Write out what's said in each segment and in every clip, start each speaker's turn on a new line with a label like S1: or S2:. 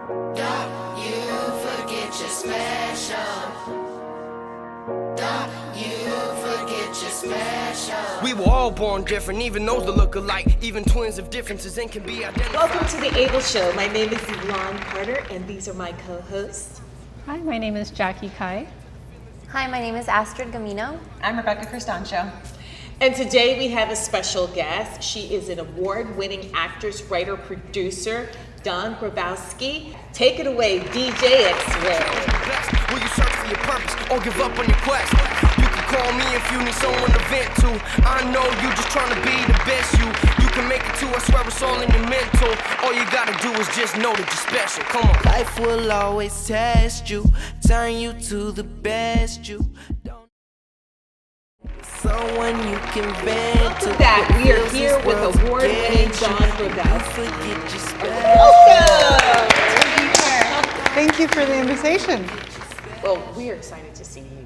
S1: Don't you forget you're special. Don't you forget you're special.
S2: We were all born different, even those that look alike, even twins of differences and can be identified.
S3: Welcome to the Able Show. My name is Yvonne Carter, and these are my co-hosts.
S4: Hi, my name is Jackie Kai.
S5: Hi, my name is Astrid Gamino.
S6: I'm Rebecca Cristancho.
S3: And today we have a special guest. She is an award-winning actress, writer, producer, Dawn Grabowski. Take it away, DJ X-Ray.
S2: Will you search for your purpose or give up on your quest? You can call me if you need someone to vent to. I know you just trying to be the best you. You can make it too, I swear it's all in your mental. All you gotta do is just know that you're special. Come on. Life will always test you, turn you to the best you. Someone you can vent to.
S3: Welcome back. We are here with award-winning Dawn Grabowski. Welcome!
S6: Thank you for the invitation.
S3: Well, we are excited to see you.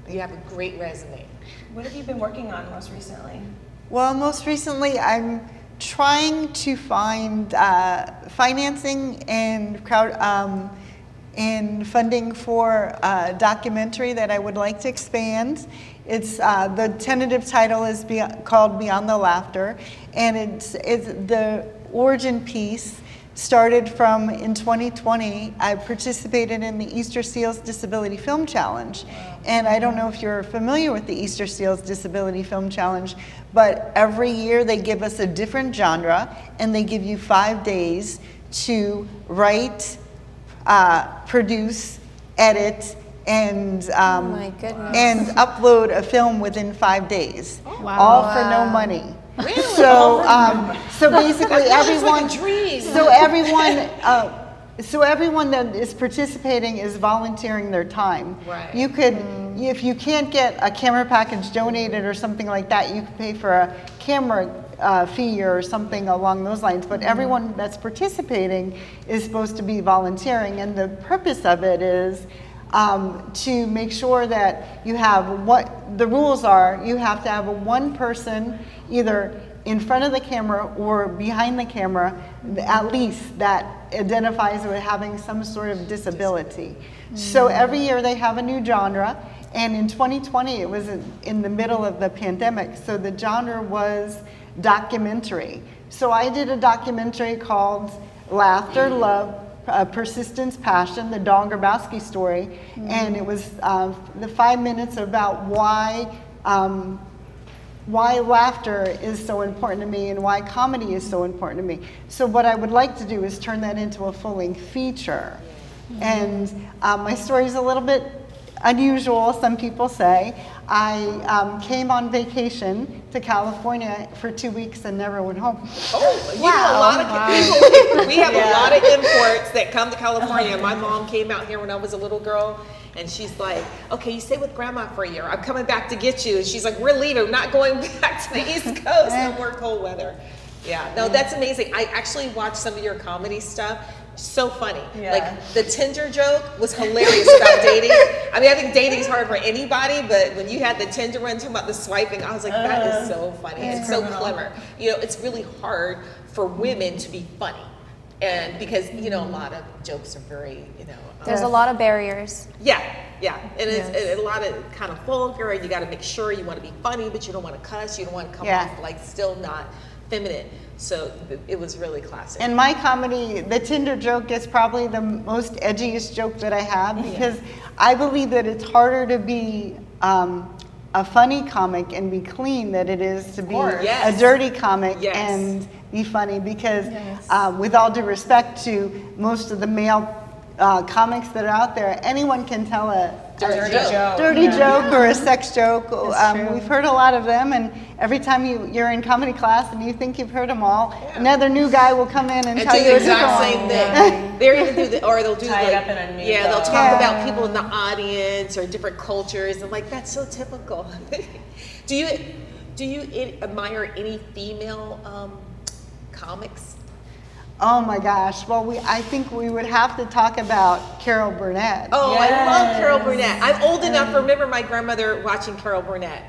S3: You have a great resume.
S6: What have you been working on most recently?
S7: Well, most recently, I'm trying to find financing and and funding for a documentary that I would like to expand. It's the tentative title is called Beyond the Laughter, and it's the origin piece started from in 2020. I participated in the Easter Seals Disability Film Challenge. And I don't know if you're familiar with the Easter Seals Disability Film Challenge, but every year they give us a different genre, and they give you 5 days to write, produce, edit, and
S5: Oh my goodness.
S7: and upload a film within 5 days,
S4: Wow.
S7: all for no money.
S3: Really?
S7: So basically everyone,
S3: like a dream.
S7: so everyone that is participating is volunteering their time.
S3: Right.
S7: You could, if you can't get a camera package donated or something like that, you could pay for a camera fee or something along those lines. But everyone that's participating is supposed to be volunteering, and the purpose of it is to make sure that you have what the rules are. You have to have one person either in front of the camera or behind the camera, at least, that identifies with having some sort of disability. So every year they have a new genre, and in 2020 it was in the middle of the pandemic, so the genre was documentary. So I did a documentary called Laughter, Love, Persistence, Passion, the Dawn Grabowski story, and it was the 5 minutes about why laughter is so important to me and why comedy is so important to me. So what I would like to do is turn that into a full-length feature. And my story is a little bit unusual, some people say. I came on vacation to California for 2 weeks and never went home.
S3: Oh, you know, a lot of people, we have a lot of imports that come to California. My mom came out here when I was a little girl, and she's like, okay, you stay with grandma for a year. I'm coming back to get you. And she's like, we're leaving, not going back to the East Coast, no more cold weather. Yeah, no, that's amazing. I actually watched some of your comedy stuff. So funny.
S6: Yeah.
S3: Like the Tinder joke was hilarious about dating. I mean, I think dating is hard for anybody, but when you had the Tinder one talking about the swiping, I was like, that is so funny. It's so clever. You know, it's really hard for women to be funny. And because, you know, a lot of jokes are very, you know.
S5: There's a lot of barriers.
S3: Yeah. And it's a lot of kind of vulgar, and you got to make sure you want to be funny, but you don't want to cuss. You don't want to come off like still not feminine. So it was really classic.
S7: And my comedy, the Tinder joke is probably the most edgiest joke that I have, because I believe that it's harder to be a funny comic and be clean than it is to be a dirty comic and be funny, because with all due respect to most of the male comics that are out there, anyone can tell a dirty joke or a sex joke. We've heard a lot of them, and every time you're in comedy class and you think you've heard them all, another new guy will come in and tell
S3: do
S7: you
S3: the
S7: a different
S3: exact
S7: one.
S3: same thing. They're gonna do the, or they'll do
S6: Tie it
S3: like,
S6: up in a new
S3: they'll
S6: bow.
S3: talk about people in the audience or different cultures, and like that's so typical. Do you admire any female comics?
S7: Oh my gosh. Well, I think we would have to talk about Carol Burnett.
S3: Oh, I love Carol Burnett. I'm old enough to remember my grandmother watching Carol Burnett.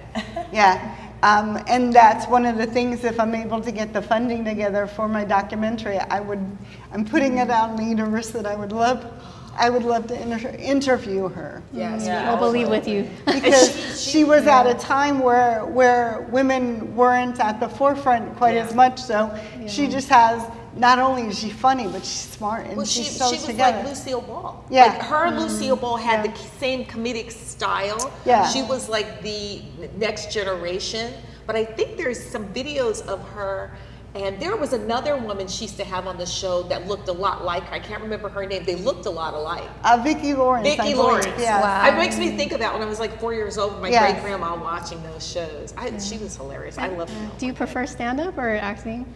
S7: Yeah. And that's one of the things, if I'm able to get the funding together for my documentary, I'm putting it on the universe that I would love to interview her.
S3: Yes,
S4: We'll believe with you.
S7: Because she was at a time where women weren't at the forefront quite as much, so she just has, not only is she funny, but she's smart and
S3: she
S7: she's so
S3: was
S7: together.
S3: like Lucille Ball.
S7: Yeah.
S3: Like her Lucille Ball had the same comedic style.
S7: Yeah.
S3: She was like the next generation. But I think there's some videos of her, and there was another woman she used to have on the show that looked a lot like her. I can't remember her name. They looked a lot alike.
S7: Vicki Lawrence.
S3: Vicki
S7: I believe.
S3: Lawrence.
S7: Yeah.
S4: Wow.
S3: It makes me think of that when I was like 4 years old with my
S7: Yes.
S3: great grandma watching those shows. She was hilarious. I loved her.
S4: Do you prefer stand-up or acting?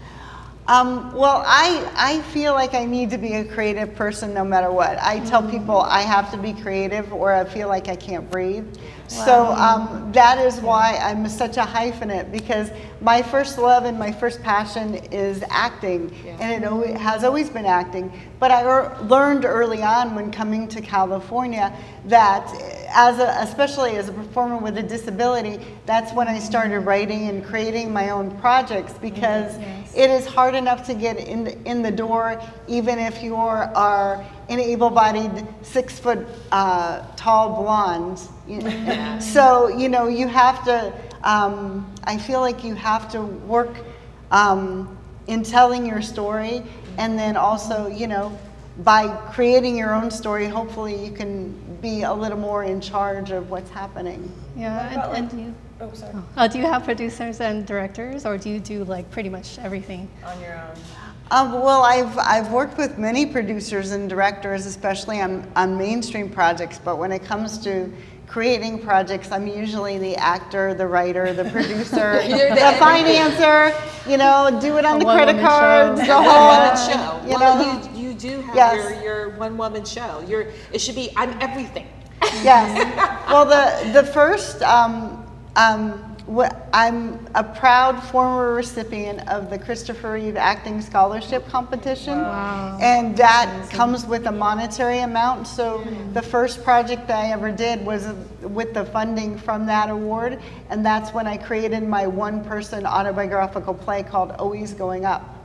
S7: Well, I feel like I need to be a creative person no matter what. I tell people I have to be creative or I feel like I can't breathe. So that is why I'm such a hyphenate, because my first love and my first passion is acting, and it has always been acting. But I learned early on when coming to California that especially as a performer with a disability, that's when I started writing and creating my own projects, because it is hard enough to get in the door, even if you are an able-bodied 6 foot tall blonde. So, you have to, I feel like you have to work in telling your story, and then also, by creating your own story, hopefully you can be a little more in charge of what's happening.
S4: Yeah, and do you?
S6: Oh, sorry.
S4: Do you have producers and directors, or do you do like pretty much everything?
S6: On your own.
S7: Well, I've worked with many producers and directors, especially on mainstream projects, but when it comes to creating projects, I'm usually the actor, the writer, the producer, the financer, do it on the credit cards, the whole
S3: show. You do have
S7: Yes.
S3: your one-woman show. It should be, I'm everything.
S7: Yes. Well, the first, I'm a proud former recipient of the Christopher Reeve Acting Scholarship Competition.
S4: Wow.
S7: And that comes with a monetary amount. So the first project that I ever did was with the funding from that award. And that's when I created my one-person autobiographical play called Always Going Up.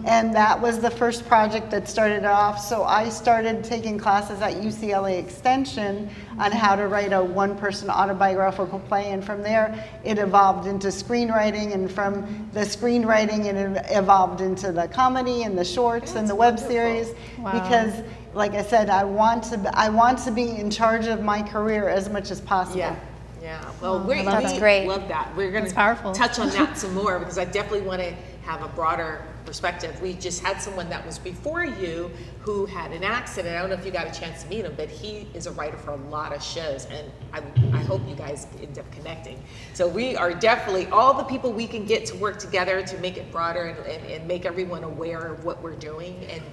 S7: And that was the first project that started off. So I started taking classes at UCLA Extension on how to write a one-person autobiographical play, and from there it evolved into screenwriting, and from the screenwriting it evolved into the comedy and the shorts and the web series.
S4: Wow.
S7: Because, like I said, I want to be in charge of my career as much as possible.
S3: Yeah. Well, we
S5: That's great.
S3: love that. We're going
S4: That's powerful.
S3: to touch on that some more, because I definitely want to have a broader perspective. We just had someone that was before you who had an accident. I don't know if you got a chance to meet him, but he is a writer for a lot of shows, and I hope you guys end up connecting. So we are definitely, all the people we can get to work together to make it broader and make everyone aware of what we're doing. And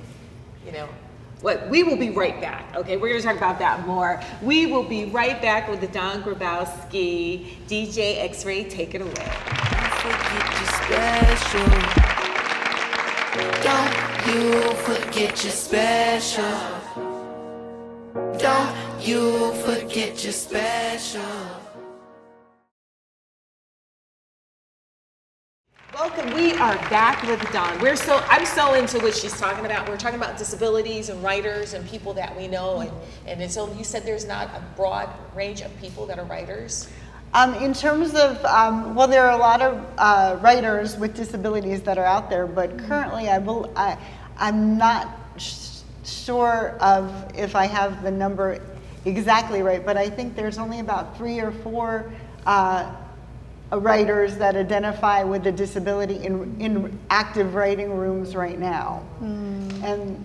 S3: we will be right back. Okay, we're going to talk about that more. We will be right back with the Dawn Grabowski, DJ X-Ray. Take it away.
S1: Don't you forget your special. Don't you forget your special.
S3: Welcome. We are back with Dawn. I'm so into what she's talking about. We're talking about disabilities and writers and people that we know, and so you said there's not a broad range of people that are writers.
S7: In terms of, there are a lot of writers with disabilities that are out there, but currently I'm not sure of if I have the number exactly right, but I think there's only about 3 or 4 writers that identify with a disability in active writing rooms right now. And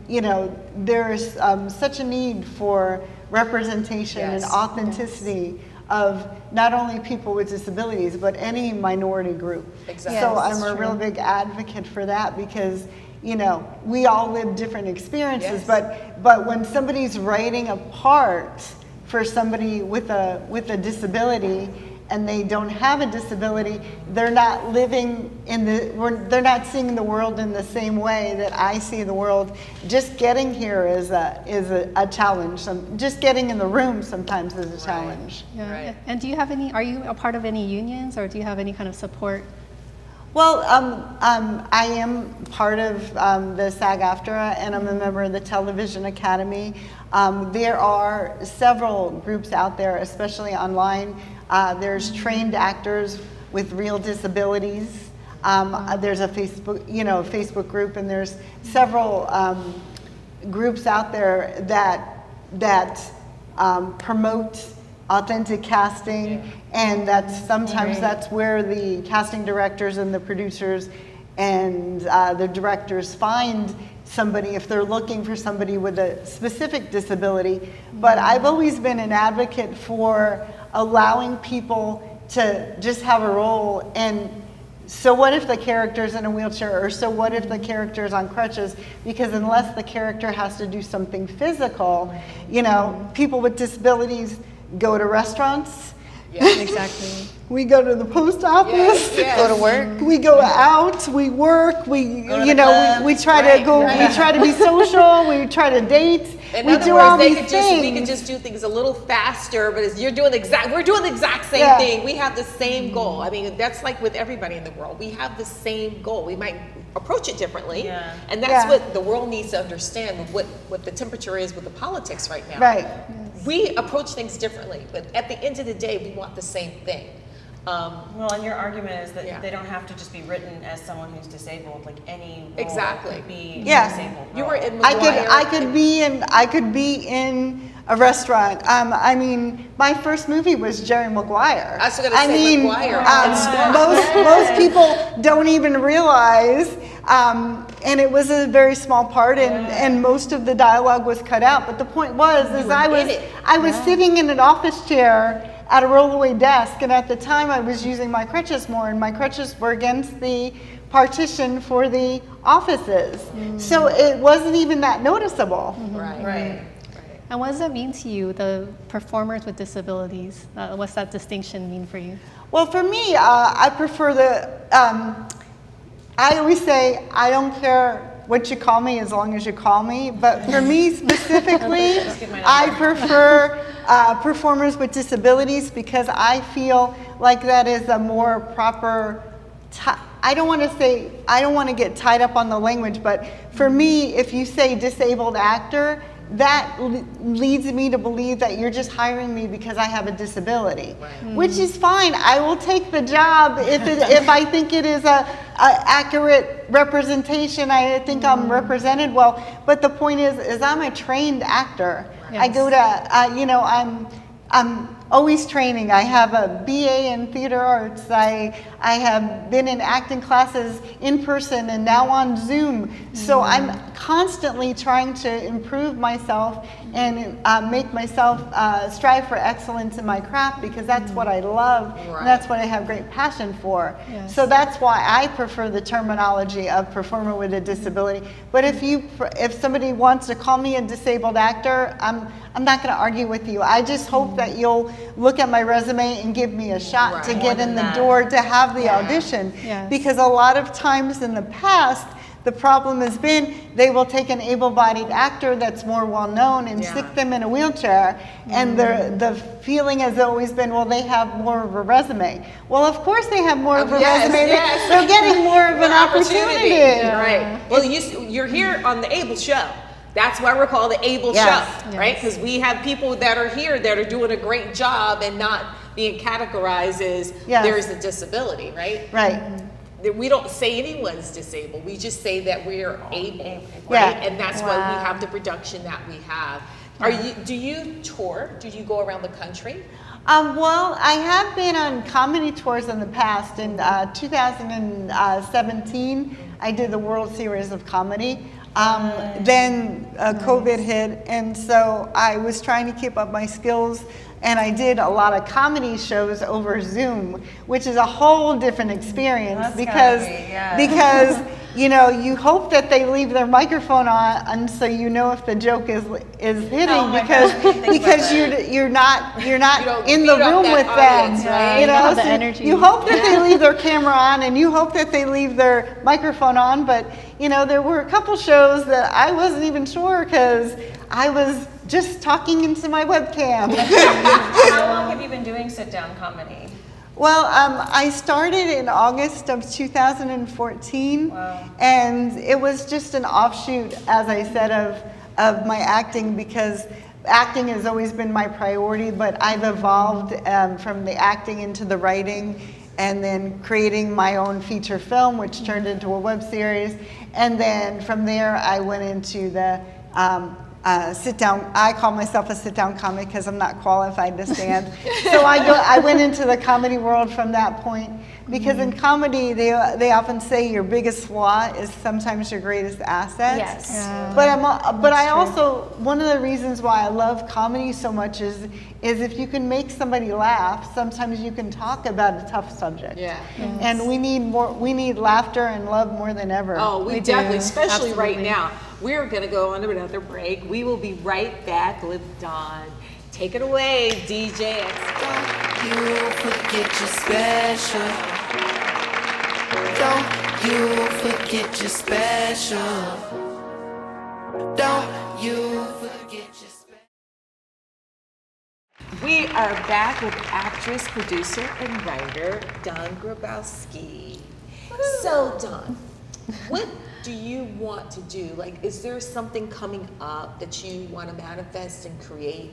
S7: there is such a need for representation and authenticity of not only people with disabilities, but any minority group.
S3: Exactly.
S7: So I'm a real big advocate for that, because we all live different experiences, but when somebody's writing a part for somebody with a disability, and they don't have a disability, they're not living in they're not seeing the world in the same way that I see the world. Just getting here is a challenge. Just getting in the room sometimes is a challenge.
S4: Yeah.
S3: Right.
S4: And do you have are you a part of any unions, or do you have any kind of support?
S7: Well, I am part of the SAG-AFTRA, and I'm a member of the Television Academy. There are several groups out there, especially online. There's trained actors with real disabilities. There's a Facebook group, and there's several groups out there that promote authentic casting, and that's where the casting directors and the producers and the directors find somebody if they're looking for somebody with a specific disability. But I've always been an advocate for allowing people to just have a role, and so what if the character's in a wheelchair, or so what if the character's on crutches? Because unless the character has to do something physical, people with disabilities go to restaurants.
S3: Yes.
S4: Exactly.
S7: We go to the post office.
S3: Yes.
S5: Go to work.
S7: We go out. We work. We
S6: Go to the club.
S7: we try to go. We try to be social. We try to date.
S3: In
S7: We
S3: other
S7: do
S3: words,
S7: all
S3: we
S7: these
S3: can
S7: things.
S3: just do things a little faster, but we're doing the exact same
S7: Yeah.
S3: thing. We have the same goal. I mean, that's like with everybody in the world. We have the same goal. We might approach it differently,
S6: Yeah.
S3: and that's what the world needs to understand. What the temperature is with the politics right now.
S7: Right.
S3: We approach things differently, but at the end of the day, we want the same thing.
S6: Well, and your argument is that
S3: Yeah.
S6: they don't have to just be written as someone who's disabled. Like any role
S3: Exactly.
S6: could be
S7: Yeah.
S6: a disabled
S3: You
S6: role.
S3: were in
S7: I
S3: McGuire.
S7: could be in a restaurant. I mean, my first movie was Jerry Maguire.
S3: I was gonna say Maguire. It's smart.
S7: Most people don't even realize, and it was a very small part, and most of the dialogue was cut out. But the point was, I was sitting in an office chair at a rollaway desk, and at the time I was using my crutches more, and my crutches were against the partition for the offices. So it wasn't even that noticeable.
S6: Right.
S4: And what does that mean to you, the performers with disabilities? What's that distinction mean for you?
S7: Well, for me, I prefer I always say, I don't care what you call me as long as you call me. But for me specifically, I prefer performers with disabilities, because I feel like that is a more proper, I don't want to get tied up on the language, but for me, if you say disabled actor, that leads me to believe that you're just hiring me because I have a disability, which is fine. I will take the job if I think it is a accurate representation. I think I'm represented well. But the point is I'm a trained actor.
S4: Yes.
S7: I go to I'm always training. I have a BA in theater arts. I have been in acting classes in person and now on Zoom. So I'm constantly trying to improve myself and make myself strive for excellence in my craft, because that's what I love and that's what I have great passion for.
S4: Yes.
S7: So that's why I prefer the terminology of performer with a disability. But if somebody wants to call me a disabled actor, I'm not going to argue with you. I just hope that you'll look at my resume and give me a shot to get in the door to have the audition.
S4: Yes.
S7: Because a lot of times in the past, the problem has been they will take an able-bodied actor that's more well-known and stick them in a wheelchair, and the feeling has always been, well, they have more of a resume. Well, of course they have more of a resume.
S3: Yes.
S7: They're getting more of an opportunity.
S3: Right. Well, you're here on the Able Show. That's why we're called the Able
S7: Yes.
S3: Show, right? Because we have people that are here that are doing a great job and not being categorized as there's a disability, right?
S7: Right.
S3: We don't say anyone's disabled. We just say that we're able, right?
S7: Yeah.
S3: And that's why we have the production that we have. Do you tour? Do you go around the country?
S7: Well, I have been on comedy tours in the past. In 2017, I did the World Series of Comedy. Then COVID hit, and so I was trying to keep up my skills, and I did a lot of comedy shows over Zoom, which is a whole different experience because you know, you hope that they leave their microphone on, and so you know if the joke is hitting, because you're not
S3: don't
S7: in the
S3: feed off
S7: room
S3: that
S7: with
S3: audience,
S7: them.
S3: right?
S7: You know,
S4: have the
S7: so
S4: energy.
S7: you hope that they leave their camera on, and you hope that they leave their microphone on. But you know, there were a couple shows that I wasn't even sure because I was just talking into my webcam.
S6: How long have you been doing sit-down comedy?
S7: Well, I started in August of 2014,
S6: Wow.
S7: and it was just an offshoot, as I said, of my acting, because acting has always been my priority, but I've evolved from the acting into the writing, and then creating my own feature film, which turned into a web series, and then from there I went into the sit down. I call myself a sit down comic because I'm not qualified to stand. So I went into the comedy world from that point, because in comedy they often say your biggest flaw is sometimes your greatest asset.
S5: Yes.
S4: Yeah.
S7: But I also, one of the reasons why I love comedy so much is if you can make somebody laugh, sometimes you can talk about a tough subject.
S3: Yeah.
S7: And we need laughter and love more than ever.
S3: Oh, we
S4: We
S3: definitely,
S4: do.
S3: especially right
S4: Absolutely.
S3: now. We're going to go on to another break. We will be right back with Dawn. Take it away, DJ.
S1: You forget you're special. Don't you forget you're special. Don't you forget you're special.
S3: We are back with actress, producer, and writer Dawn Grabowski. So, Dawn, what do you want to do? Like, is there something coming up that you want to manifest and create?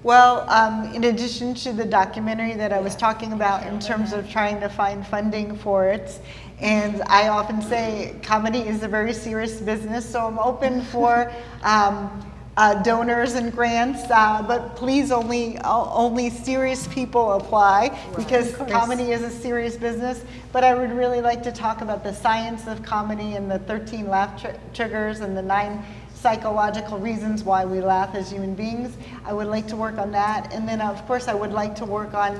S7: Well, in addition to the documentary that I was talking about in terms of trying to find funding for it, and I often say comedy is a very serious business, so I'm open for donors and grants, but please only serious people apply, because comedy is a serious business. But I would really like to talk about the science of comedy and the 13 laugh triggers and the 9 psychological reasons why we laugh as human beings. I would like to work on that. And then of course I would like to work on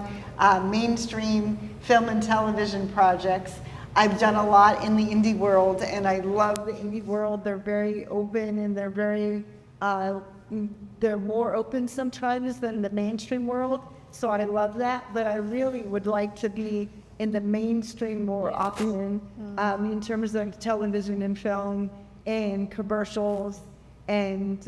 S7: mainstream film and television projects. I've done a lot in the indie world, and I love the indie world. They're very open, and they're more open sometimes than the mainstream world. So I love that, but I really would like to be in the mainstream more often, in terms of television and film and commercials and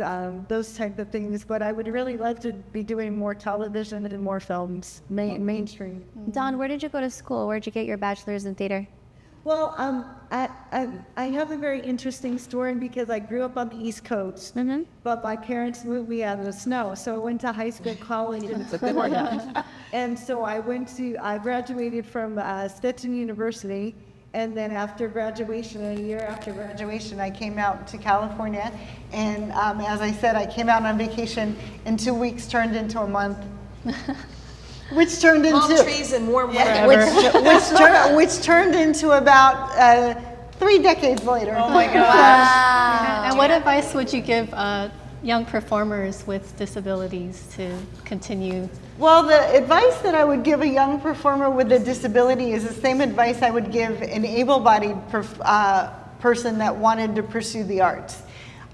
S7: those type of things. But I would really love to be doing more television and more films, mainstream.
S5: Dawn, where did you go to school? Where did you get your bachelor's in theater?
S7: Well, I have a very interesting story, because I grew up on the East Coast, but my parents moved me out of the snow. So I went to high school, college in Florida. And so I graduated from Stetson University. And then after graduation, a year after graduation, I came out to California. And as I said, I came out on vacation, and 2 weeks turned into a month. Which turned
S3: Palm
S7: into
S3: trees and warm weather.
S7: which turned into about 3 decades later.
S6: Oh my gosh.
S5: Wow.
S4: And what advice would you give young performers with disabilities to continue?
S7: Well, the advice that I would give a young performer with a disability is the same advice I would give an able-bodied person that wanted to pursue the arts.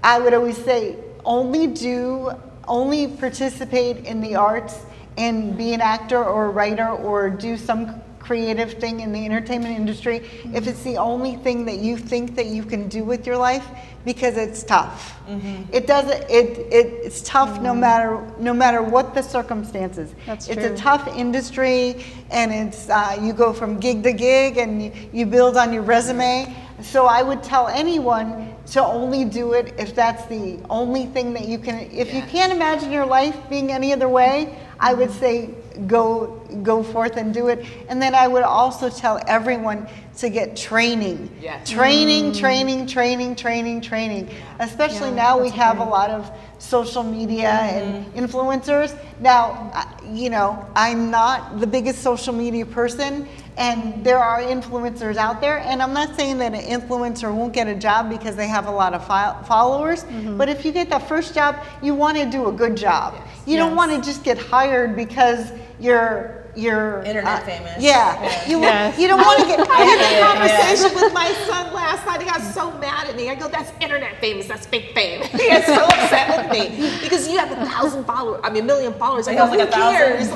S7: I would always say, only participate in the arts and be an actor or a writer or do some creative thing in the entertainment industry if it's the only thing that you think that you can do with your life, because it's tough. It's tough no matter what the circumstances.
S4: That's
S7: It's
S4: true.
S7: a tough industry, and it's you go from gig to gig, and you build on your resume. So I would tell anyone to only do it if that's the only thing that you can. If you can't imagine your life being any other way, I would say go forth and do it. And then I would also tell everyone to get training.
S3: Yes.
S7: Training. Especially now we have a lot of social media and influencers. Now, I'm not the biggest social media person, and there are influencers out there, and I'm not saying that an influencer won't get a job because they have a lot of followers, but if you get that first job, you want to do a good job. You don't want to just get hired because you're you're
S6: Internet famous.
S7: Yeah,
S6: Yeah.
S7: you don't want to get.
S3: I had a conversation with my son last night. He got so mad at me. I go, "That's internet famous. That's fake fame." He got so upset with me because you have 1,000 followers. I mean, 1 million followers. I go,
S6: Like
S3: "Who
S6: 1,000?
S3: cares?"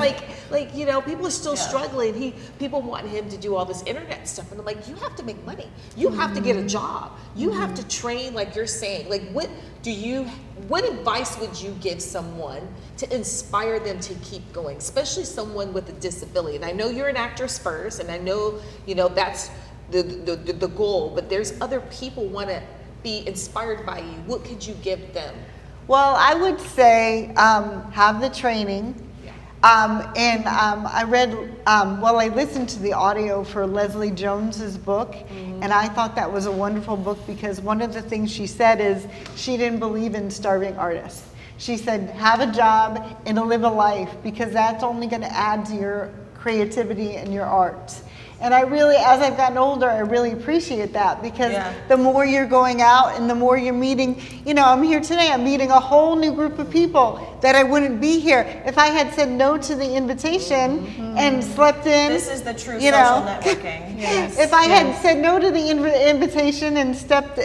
S3: Like you know, people are still struggling. People want him to do all this internet stuff, and I'm like, you have to make money. You have to get a job. You have to train, like you're saying. Like, what advice would you give someone to inspire them to keep going, especially someone with a disability? And I know you're an actress first, and I know that's the goal. But there's other people want to be inspired by you. What could you give them?
S7: Well, I would say have the training. I read, I listened to the audio for Leslie Jones's book, and I thought that was a wonderful book because one of the things she said is she didn't believe in starving artists. She said, have a job and live a life because that's only going to add to your creativity and your art. And I really, as I've gotten older, I really appreciate that because the more you're going out and the more you're meeting, I'm here today, I'm meeting a whole new group of people that I wouldn't be here if I had said no to the invitation and slept in.
S6: This is the true social networking.
S7: If I had said no to the invitation and slept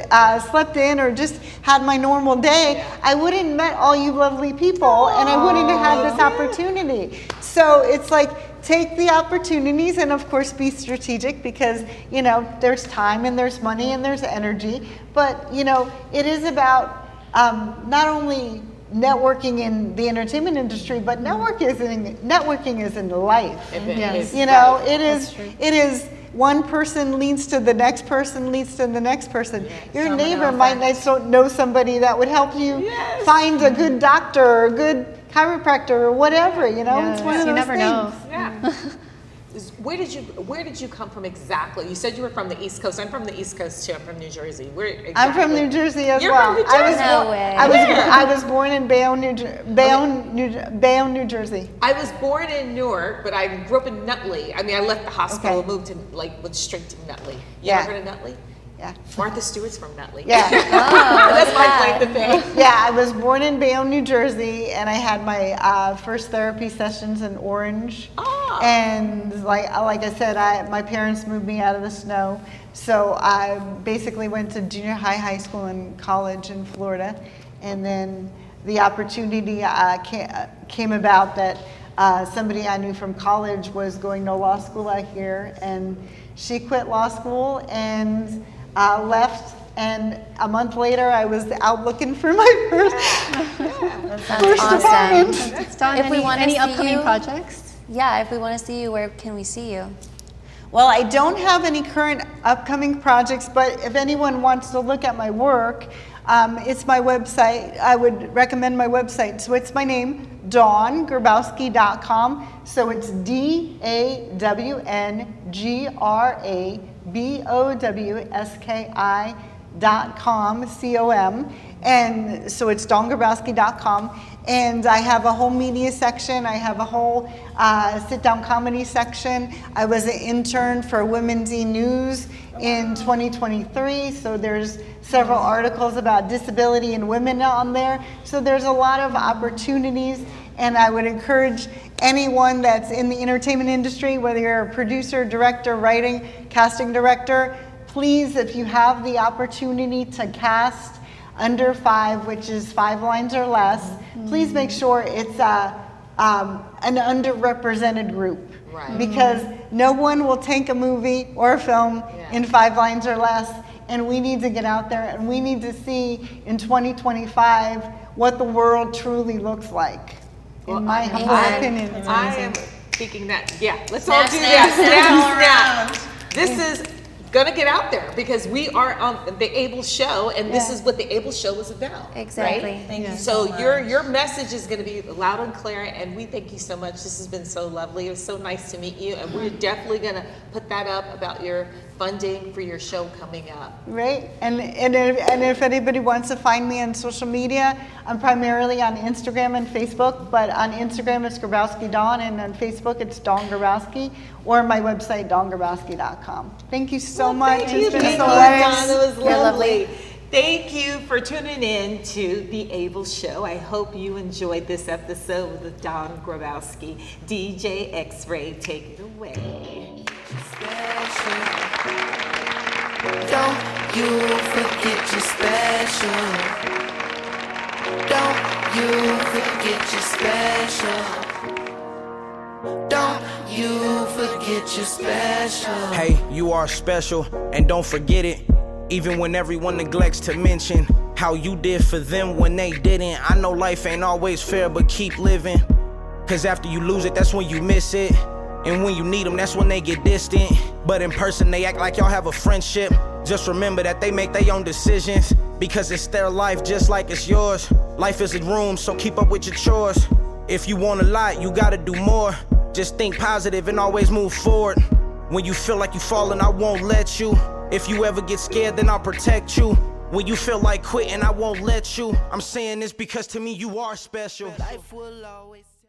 S7: in or just had my normal day, I wouldn't have met all you lovely people and I wouldn't have had this opportunity. So it's like, take the opportunities and of course be strategic because there's time and there's money and there's energy, but it is about not only networking in the entertainment industry, but networking is in life. It is one person leads to the next person leads to the next person. Your neighbor might know somebody that would help you find a good doctor or a good chiropractor or whatever, it's one of those
S4: you never
S7: things.
S4: know.
S3: Yeah. Where did you come from exactly? You said you were from the East Coast. I'm from the East Coast too. I'm from New Jersey. Where exactly?
S7: I'm from New Jersey as
S3: You're
S7: well.
S3: from New Jersey?
S5: No way.
S7: I was born in Bayonne, New Jersey.
S3: I was born in Newark, but I grew up in Nutley. I mean, I left the hospital, moved to went straight to Nutley. You ever heard of Nutley?
S7: Yeah.
S3: Martha Stewart's from Nutley.
S7: Yeah.
S3: That's my claim to fame.
S7: Yeah, I was born in Bayonne, New Jersey, and I had my first therapy sessions in Orange.
S3: Oh.
S7: And like I said, my parents moved me out of the snow, so I basically went to junior high school, and college in Florida, and then the opportunity came about that somebody I knew from college was going to law school out here, and she quit law school and left, and a month later I was out looking for my first apartment.
S5: Dawn,
S4: If we want any upcoming
S5: you,
S4: projects?
S5: Yeah, if we want to see you, where can we see you?
S7: Well, I don't have any current upcoming projects, but if anyone wants to look at my work, it's my website. I would recommend my website. So it's my name, DawnGrabowski.com. So it's DawnGrabowski.com, C-O-M. And so it's DawnGrabowski.com. And I have a whole media section. I have a whole sit-down comedy section. I was an intern for Women's E-News in 2023. So there's several articles about disability and women on there. So there's a lot of opportunities. And I would encourage anyone that's in the entertainment industry, whether you're a producer, director, writing, casting director, please, if you have the opportunity to cast under 5, which is 5 lines or less, please make sure it's an underrepresented group.
S3: Right.
S7: Because no one will take a movie or a film in 5 lines or less, and we need to get out there and we need to see in 2025 what the world truly looks like. In my humble opinion.
S3: I am thinking that, let's all do that. Snap. This is gonna get out there because we are on the Able Show, and this is what the Able Show is about.
S5: Exactly.
S3: Right?
S6: Thank you
S3: So
S6: much.
S3: your message is gonna be loud and clear, and we thank you so much. This has been so lovely. It was so nice to meet you, and we're definitely gonna put that up about your funding for your show coming up.
S7: Right, and if anybody wants to find me on social media, I'm primarily on Instagram and Facebook, but on Instagram it's Grabowski Dawn, and on Facebook it's Dawn Grabowski, or my website, dawngrabowski.com. Thank you so much.
S3: Thank you,
S7: It's been so
S3: Dawn.
S7: nice.
S3: It was
S5: You're lovely.
S3: lovely. Thank you for tuning in to The Able Show. I hope you enjoyed this episode with Dawn Grabowski. DJ X-Ray, take it away.
S1: Don't you forget you're special. Don't you forget you're special. Don't you forget you're special.
S2: Hey, you are special, and don't forget it. Even when everyone neglects to mention how you did for them when they didn't. I know life ain't always fair, but keep living. Cause after you lose it, that's when you miss it. And when you need them, that's when they get distant. But in person, they act like y'all have a friendship. Just remember that they make their own decisions, because it's their life just like it's yours. Life is a room, so keep up with your chores. If you want a lot, you gotta do more. Just think positive and always move forward. When you feel like you falling, I won't let you. If you ever get scared, then I'll protect you. When you feel like quitting, I won't let you. I'm saying this because to me you are special.
S1: Life will always